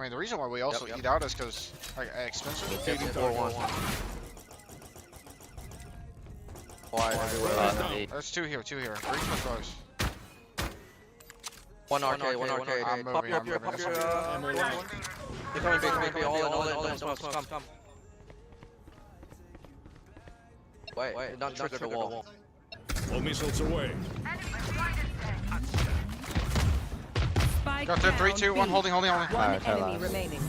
I mean, the reason why we also eat out is because like expensive. 4-1. Why everywhere? There's two here. Breach with close. One arcade. Pop your. You're coming big, all in, come. Wait, not trigger the wall. All missiles away. Got 3, 2, 1, holding. One enemy remaining.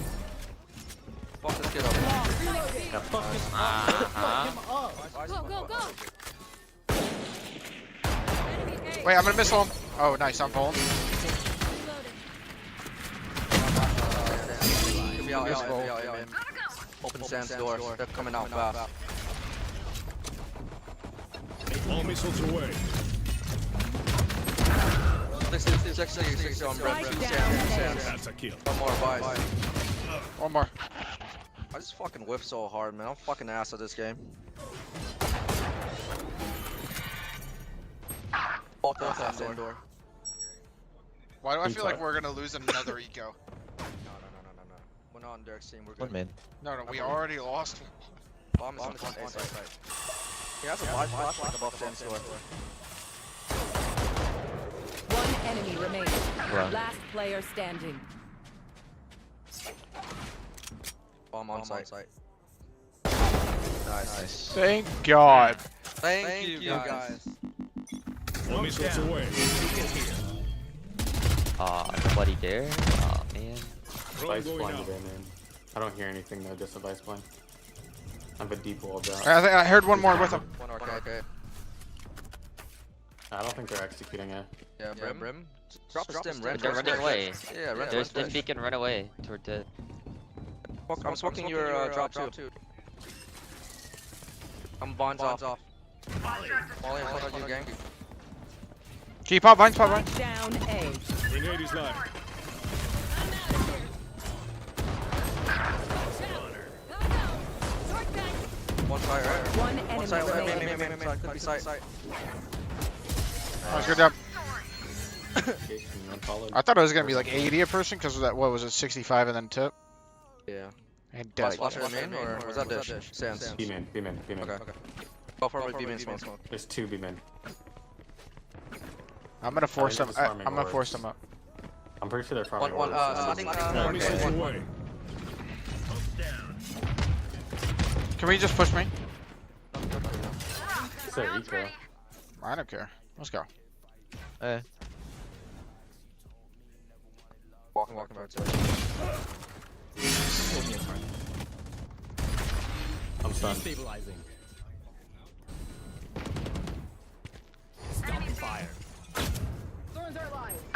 Fuck this kid up. Go. Wait, I'm gonna missile him. Oh, nice. I'm pulling. Yeah. Open Sam's door. They're coming out fast. All missiles away. 6 on Brett. That's a kill. One more advice. One more. I just fucking whiff so hard, man. I'm fucking ass at this game. Both Sam door. Why do I feel like we're gonna lose another eco? No. We're not on Derek's team. We're good. One man. No, we already lost. Bomb is on the A side. He has a flashlight above Sam's door. One enemy remaining. Wow. Last player standing. Bomb on site. Nice. Thank God. Thank you guys. All missiles away. Nobody there? Aw, man. Drone Vice going blinded out. in, man. I don't hear anything though, just a vice blind. I have a deep wall down. I think I heard one more with him. One arcade. I don't think they're executing it. Yeah, Brim. Drop a stim, They're running away. Yeah, There's the beacon, run away toward the. I'm smoking your drop too. I'm bonds off. Molly in front of you, gang. Keep up, Vines, pop, Spike Vines. down A. Grenade is live. One side, right? One One enemy side, remaining. maybe could be side. Nice, good job. Jason, unfollowed. I thought it was gonna be like 80 a person because of that. What was it, 65 and then tip? Yeah. And Flash dead. flasher main, or was that dish? Sands. B man. Okay. Go forward, B main smoke. There's two B men. I'm gonna force them. just farming I'm gonna force orbs. them up. I'm pretty sure they're farming. One, orbs. starting, All missiles okay. away. Can we just push me? It's a eco. I don't care. Let's go. Walking back to it. I'm stunned. Stabilizing. Stop fire.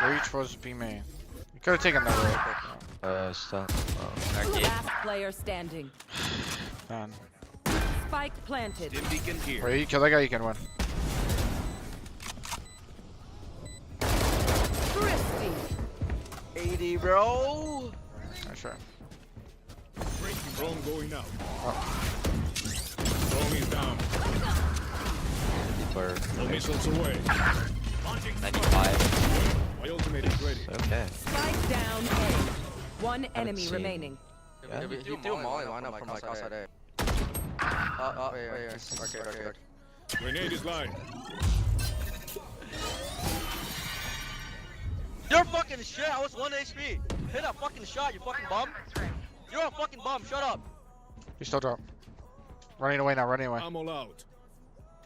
Reach was B main. You could have taken that rope. Stop. Arcade. Last player standing. Man. Spike planted. Beacon here. Wait, you kill that guy, you can win. Crispy. 80, bro. Nice try. Drone going out. Oh. Drone is down. For All missiles away. 95. My ultimate is ready. Okay. Spike down A. One enemy seen- remaining. You do a molly lineup from like outside A. Arcade. Grenade is live. You're fucking shit. I was 1 HP. Hit a fucking shot, you fucking bum. You're a fucking bum. Shut up. You still drop. Running away now, running away. I'm all out.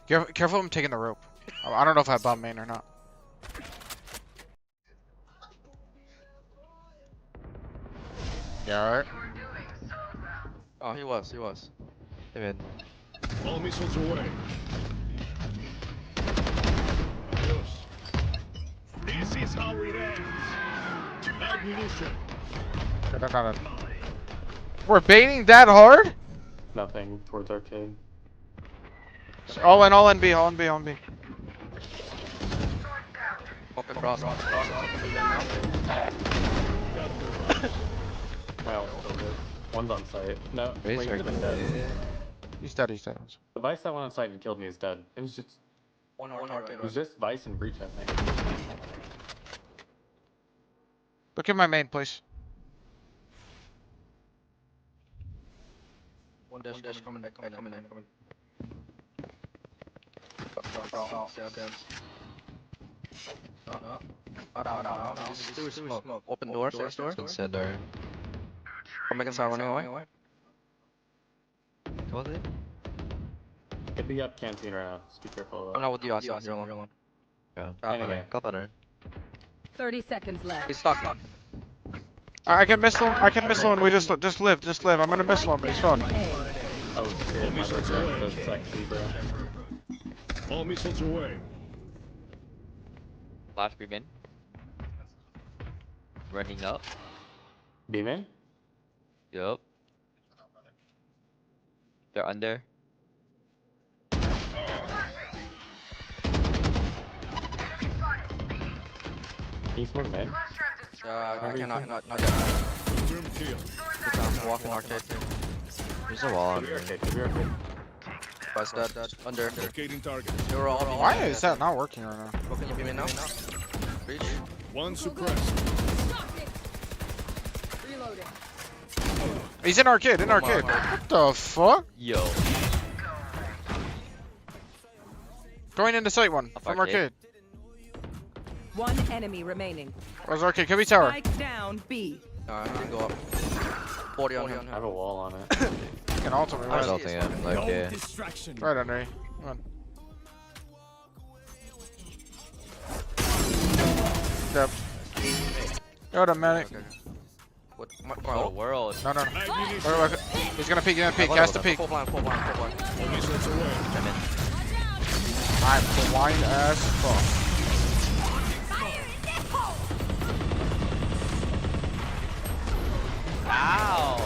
Careful of him taking the rope. Oh, I don't know if I bomb main or not. Yeah, alright. Oh, he was. Hey, man. All missiles away. Adios. This is how it ends. Ammunition. We're baiting that hard? Nothing towards arcade. All in B, all in B. Open cross. Well, still good. One's on site. No, Raise wait, our- he's been dead. He's dead. The Vice that went on site and killed me is dead. It was just Vice and Breach, I think. Look at my main, please. One dash coming. Smoke. Open door, stairs door. Consider. I'm making sound running away. What was it? Could be up canteen right now. Just be careful. I'm not with you, Asa. You're alone. Yeah. Anyway. Got better. 30 seconds left. He's stuck. I can missile him. I can missile him. We just live. I'm gonna missile him. He's fine. Oh shit, my birthday. That's actually, bro. All missiles away. Last begin. Running up. B-man? Yup. They're under. Can you smoke man? I cannot, not yet. Confirm kill. Walking arcade. There's a wall Could be under. arcade, could be arcade. Bust dead. Under. Locating target. You're all. Why is that not working right now? What can you give me now? Reach. One suppressed. Reloading. He's in arcade. What the fuck? Yo. Going into site one Up from arcade. arcade. One enemy remaining. Where's arcade? Could be tower. Spike down B. I can go up. 40 on him. I have a wall on it. Can ultimate I was right, ulting him. Okay. right under you. Come on. Yep. Go to medic. What? Oh, world. No. Ammunition. Wait. He's gonna peek. Cast a peek. Full blind. All missiles away. I'm in. I'm blind as fuck. Ow.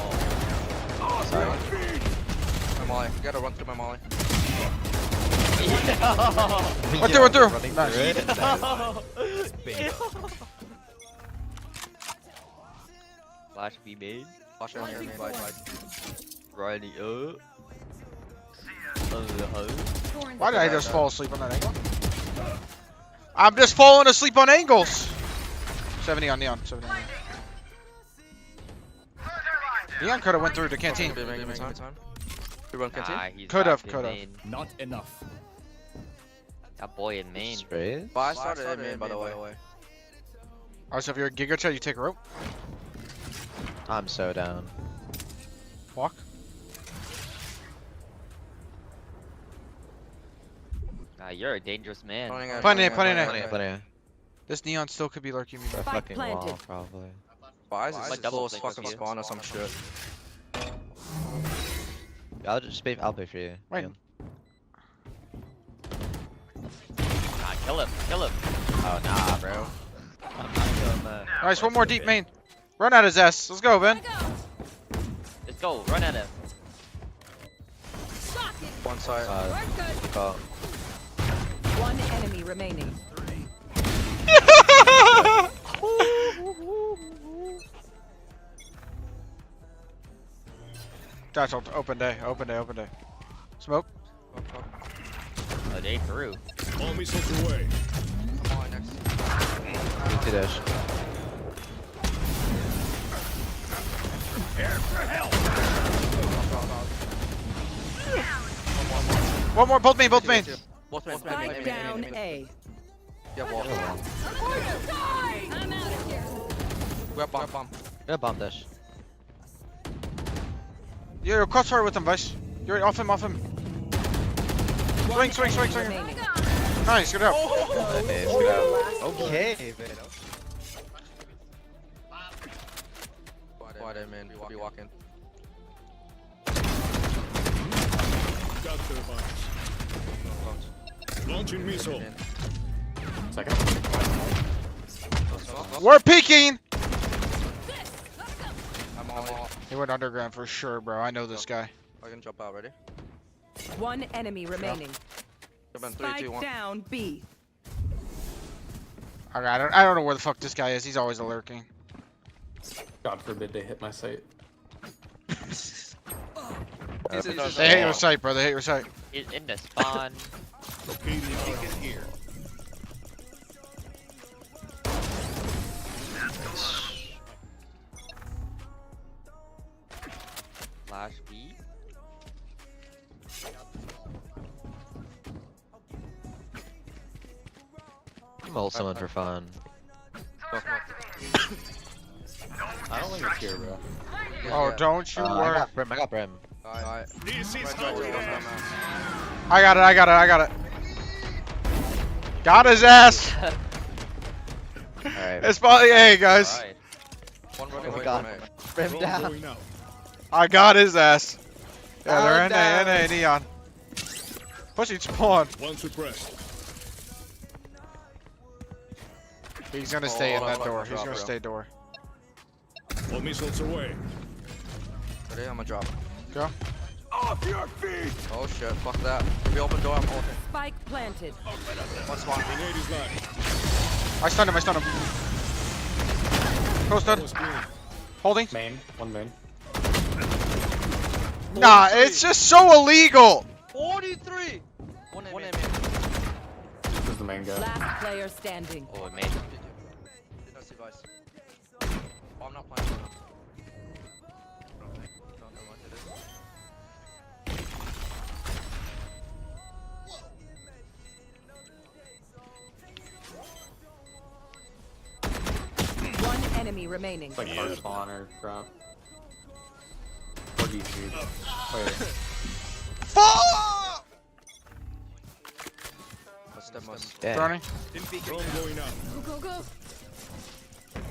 Sorry. My molly. You gotta run through my molly. Went through. Running Nice. through it. Flash be made. Flash on here. Riding up. Why did I just fall asleep on that angle? I'm just falling asleep on angles. 70 on Neon. 70 on Neon. Neon could have went through the canteen. Give me time. You run canteen? Nah, he's Could've, back in could've. main. Not enough. That boy in main. Straight? But I started in main, by the way. Alright, so if you're a Giga Chat, you take a rope. I'm so down. Walk. Nah, you're a dangerous man. Plenty in. Plenty. This Neon still could be lurking me. A Spike fucking wall, planted. probably. Why is Might this double close click fucking with you. spawn or some shit? I'll pay for you. Wait. Yeah. Nah, kill him. Oh, nah, bro. I'm not doing that. Nice, one more deep main. Run at his ass. Let's go, Ben. Let's go, run at him. One side. Call. One enemy remaining. That's open day. Smoke. Oh, they through. All missiles away. Molly next. Two dash. One more. Both main. Both main. Spike down A. Yeah, wall. I'm out of here. We have bomb. Yeah, bomb dash. You're crossfire with him, Vice. You're off him. Swing. Remaining. Nice, good job. Okay, let's go. Okay, man. Wide man. Be walking. Got turbines. Launching missile. Second. We're peeking. I'm all. He went underground for sure, bro. I know this guy. I can jump out. Ready? One enemy remaining. Jump in 3, 2, Spike 1. down B. Okay, I don't know where the fuck this guy is. He's always lurking. God forbid they hit my site. They hate your sight, bro. They hate your sight. He's in the spawn. Locating target here. Flash B. I'm ult someone for fun. I don't think it's here, bro. Oh, don't you I worry. got Brim. I got Brim. Alright. This is Right, how right, it right, ends. I got it, I got it, I got it. Got his ass! Alright. It's probably A, guys. Alright. One running Oh away God. from it. Brim Drone down. going out. I got his ass. Yeah, they're Down, NA, Neon. Pushing spawn. One suppressed. He's gonna stay in hold on, that door. hold on, He's drop, gonna bro. stay door. All missiles away. Ready? I'm gonna drop. Go. Off your feet! Oh shit, fuck that. We open door, I'm ulting. Spike planted. One spawn. Grenade is live. I stunned him, I stunned him. Close stun. Was clean. Holding. Main. One main. Nah, it's just so illegal. 43! One enemy. This is the main guy. Last player standing. Oh, it made. Did not see Vice. Oh, I'm not playing. No, never mind, it is. One enemy remaining. It's like hard spawn or drop. Or DC. Wait. Fuck! Let's step must. Yeah. Brownie. Drone going out. Go, go, go.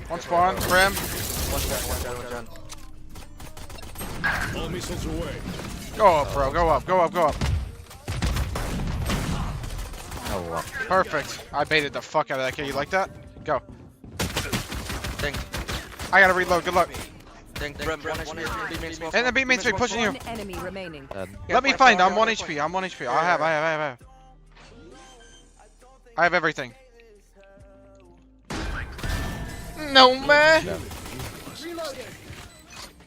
One spawn. Brim. One gen. All missiles away. Go up, bro. Go up, go up, go up. Oh, wow. Perfect. I baited the fuck out of that kid. You like that? Go. Ding. I gotta reload. Good luck. Ding. Brim, one HP. B main smoke. And the B main straight pushing you. One enemy remaining. Dead. Let me find. I'm 1 HP. I'm 1 HP. I have. I have everything. No, man.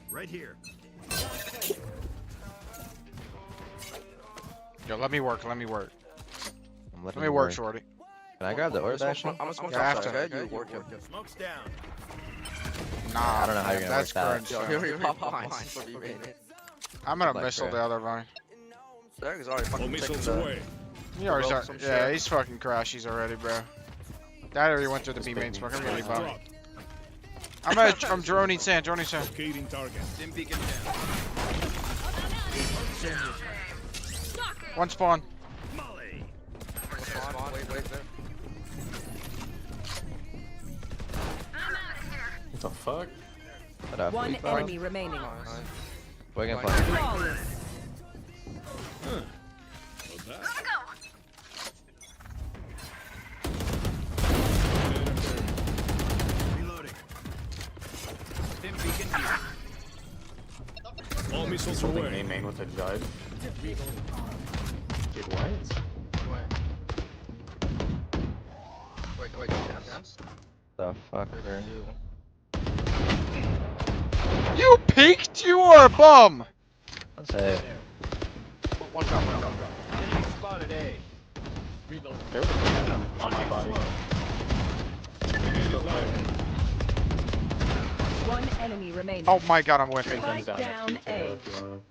Right here. Yo, let me work. I'm Let me work, shorty. Can I grab the orb actually? I'm gonna smoke Yeah, outside, after. okay? You work it. Smoke's down. Nah, I don't know how you're gonna that's work that. cringe. Yo, son. here we pop behind for B main. I'm gonna Like missile that. the other vine. Derek is already All fucking missiles taking the... away. He already Broke started. some Yeah, shit. he's fucking crashies already, bro. That already went through the B main smoke. I'm gonna be bummed. Drop. I'm droning sand. Locating target. One spawn. Molly. Spawn, wait there. What the fuck? What up? One Weak bar? enemy remaining. Nice. We're gonna play. Flawless. Not bad. Reloading. All missiles Something away. main with a judge. Dude, what? Wait, dance? The fuck, bro? You peeked. You are a bum. Let's say. One shot. There was a man on my body. One enemy remaining. Oh my god, I'm whiffing. Spike Comes down next to A. you, if you wanna-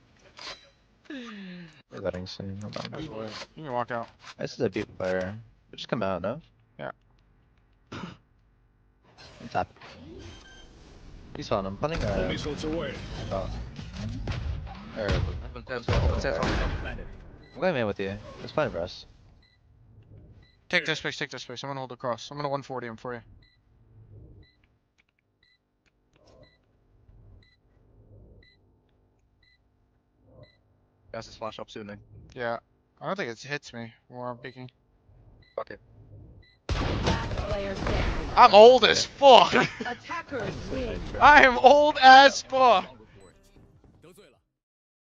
We're letting soon. Hold on. You can walk out. This is a B player. Just come out, no? Yeah. What's up? He's on him. Punting All a. missiles away. Oh. Or, Open tents, open tents. I'm going in with you. It's fine for us. Take this space. I'm gonna hold across. I'm gonna 140 him for you. Gas is flash up soon, then. Yeah. I don't think it hits me while I'm peeking. Fuck it. Player standing. I'm old as fuck. Attackers win. I am old as fuck.